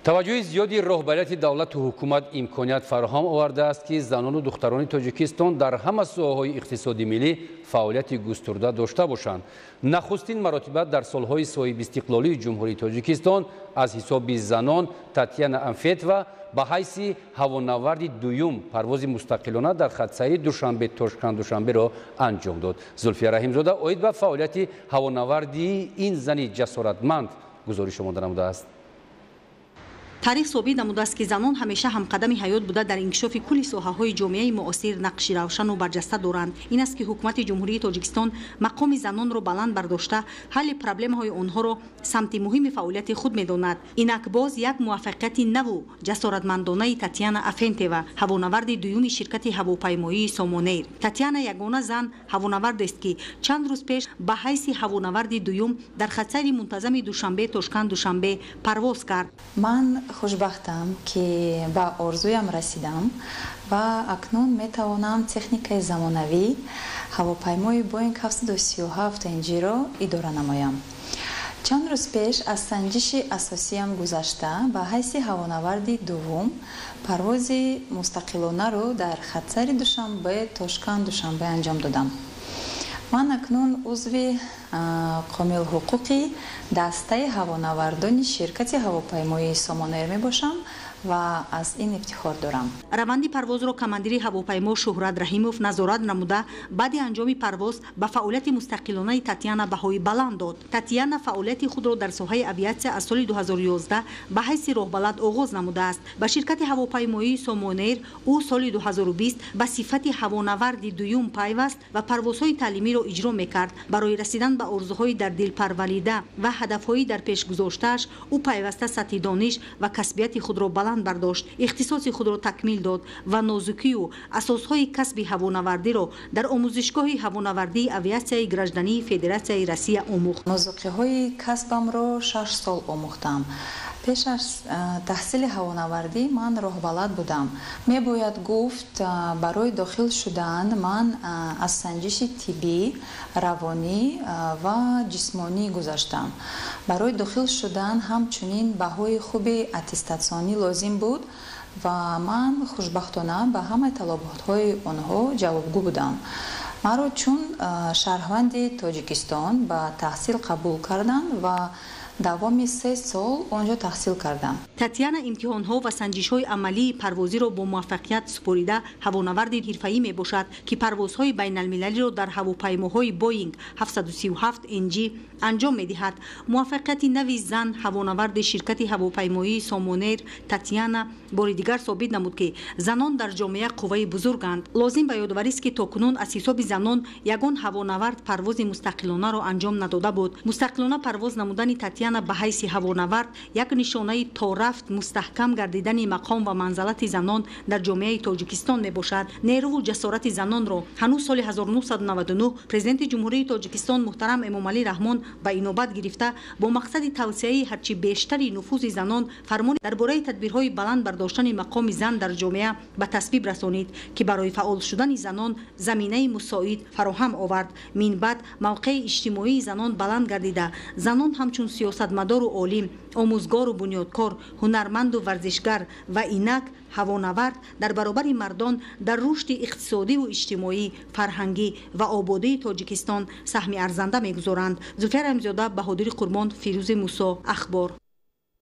توجه زیادی راهبریت دولت و حکومت امکانیت فراهم آورده است که زنان و دختران تاجیکستان در همه ساحه‌های اقتصادی ملی فعالیت گسترده داشته باشند. نخستین مراتب در سالهای صاحب استقلالی جمهوری تاجیکستان از حساب زنان تاتیانا امفیتوا به حیث هوانورد دوم پرواز مستقلانه در خط سیر دوشنبه تاشکند دوشنبه را انجام داد. زلفیه رحیمزاده عاید به فعالیت هوانوردی این زن جسارتمند گزارش آماده نموده است. تاریخ ثابت نموده است که زنان همیشه همقدم حیات بوده در انکشاف کل ساحه‌های جامعه معاصر نقشی روشن و برجسته دارند. این است که حکومت جمهوری تاجیکستان مقام زنان را بلند برداشته حل پرابلم‌های آنها را سمت مهم فعالیت خود می‌داند. اینک باز یک موفقیت نو جسارتمندانه تاتیانا افنتوا هوانورد دوم شرکت هواپیمایی سامونیر. تاتیانا یگانه زن هوانورد است که چند روز پیش به حیث هوانورد دوم در خط سیر منتظم دوشنبه تاشکند دوشنبه پرواز کرد. من خوشبختم که به آرزویم رسیدم و اکنون میتوانم تکنیک زمانوی هواپیمای بوینگ 737 NG را اداره نمایم. چند روز پیش از سنجش اساسیم گذشته به حیث هوانورد دوم پرواز مستقلانه را در خط سیر دوشنبه تاشکند دوشنبه انجام دادم. من اکنون عضو کامل حقوقی دسته هوانوردان شرکت هواپیمایی سامونیر می باشم و از این افتخار دارم. روند پرواز را کماندیر هواپیما شهرت رحیموف نظارت نموده بعد انجام پرواز به فعالیت مستقلانه تاتیانا بهای بلند داد. تاتیانا فعالیت خود را در ساحه اویاسیون از سال 2011 به حیث راهبلد آغاز نموده است. با شرکت هواپیمایی سامونیر او سال 2020 به صفت هوانورد دوم پیوست و پروازهای تعلیمی را اجرا میکرد. برای رسیدن به آرزوهای در دل پروریده و هدفهایی در پیش گذاشته‌اش او پیوسته سطح دانش و کسبیت خود را بلند برداشت، اختصاص خود را تکمیل داد و نازکی و اساسهای کسب هوانوردی را در آموزشگاه هوانوردی اویاسیون گراجدانی فدراسیون روسیه آموخت. نازکی‌های کسبم را 6 سال آموختم. پیش از تحصیل هوانوردی من راهبلد بودم. می باید گفت برای داخل شدن من از سنجش طبی، روانی و جسمانی گذشتم. برای داخل شدن همچنین بهای خوب اتستاسیونی لازم بود و من خوشبختانه به همه طلبات‌های آنها جوابگو بودم. مرا چون شهروند تاجیکستان به تحصیل قبول کردند و دوام 3 سال آنجا تحصیل کردم. تاتیانا امتحان‌ها و سنجش‌های عملی پروازی را با موفقیت سپریده هوانورد حرفه‌ای میباشد که پروازهای بین‌المللی را در هواپیماهای بوینگ 737 NG انجام می‌دهد. موفقیت نوی زن هوانورد شرکت هواپیمایی سامونیر تاتیانا بار دیگر ثابت نمود که زنان در جامعه قوه بزرگند. لازم به یادآوری است که تاکنون از حساب زنان یگان هوانورد پرواز مستقلانه را انجام نداده بود. مستقلانه پرواز نمودن تاتیانا به حیث هوانورد یک نشانه تا رفت مستحکم گردیدن مقام و منزلت زنان در جامعه تاجیکستان می باشد. نیرو و جسارت زنان را هنوز سال 1999 پرزیدنت جمهوری تاجیکستان محترم امامعلی رحمان به اینوبت گرفته با مقصد توسعه هرچی بیشتری نفوذ زنان فرمان درباره تدبیرهای بلند برداشتن مقام زن در جامعه به تصویب رسانید که برای فعال شدن زنان زمینه مساعد فراهم آورد. من بعد موقع اجتماعی زنان بلند گردیده زنان همچون سیاستمدار و عالم، آموزگار و بنیادکار، هنرمند و ورزشگر و اینک هوانورد در برابر مردان در رشد اقتصادی و اجتماعی، فرهنگی و آبادی تاجیکستان سهم ارزنده می‌گذارند. زلفیه رحیمزاده، بهادر قربان، فیروز موسی، اخبار.